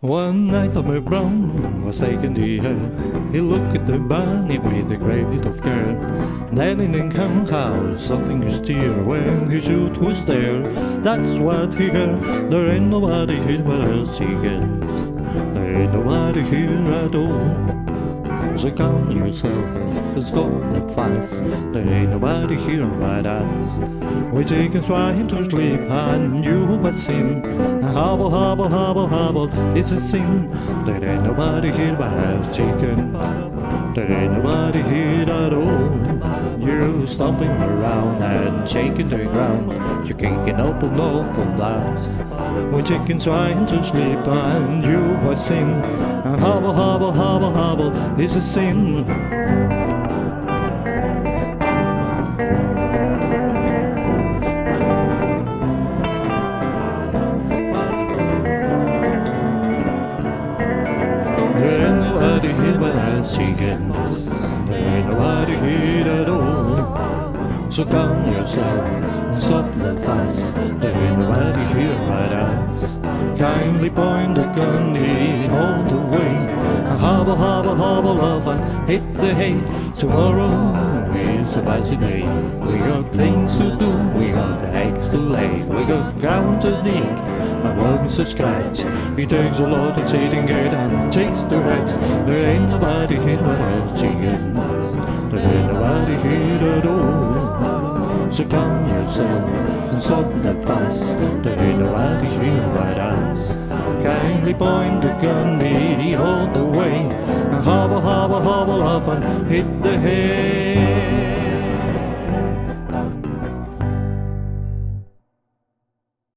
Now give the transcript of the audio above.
One night Farmer Brown was taken the air. He looked at the bunny with a great of care. Then he didn't come how something to steer when he shoot was there. That's what he heard. There ain't nobody here but us chickens. There ain't nobody here at all. So calm yourself and stop the fuss. There ain't nobody here but us. We chickens trying to sleep and you but sin. Hobble, hobble, hobble, hobble, it's a sin. There ain't nobody here but us chickens. There ain't nobody here at all. You're stomping around and shaking the ground. You're kicking up an awful blast. When chickens trying to sleep and you but sing. Hobble, hobble, hobble, hobble, it's a sin. There ain't nobody here but us chickens. There ain't nobody here at all. So calm yourself and stop the fuss. There ain't nobody here but us. Kindly point the gun all the way. Hobble, hobble, hobble off and hit the hay. Tomorrow is a busy day. We got things to do, we got eggs to lay. We got ground to dig and worms to scratch. It takes a lot of sitting it and chase the rats. There ain't nobody here but us chickens. There ain't nobody here at all. So calm yourself and stop the fuss. There ain't nobody here but us. Kindly point the gun all the way. And hobble, hobble, hobble off and hit the hay.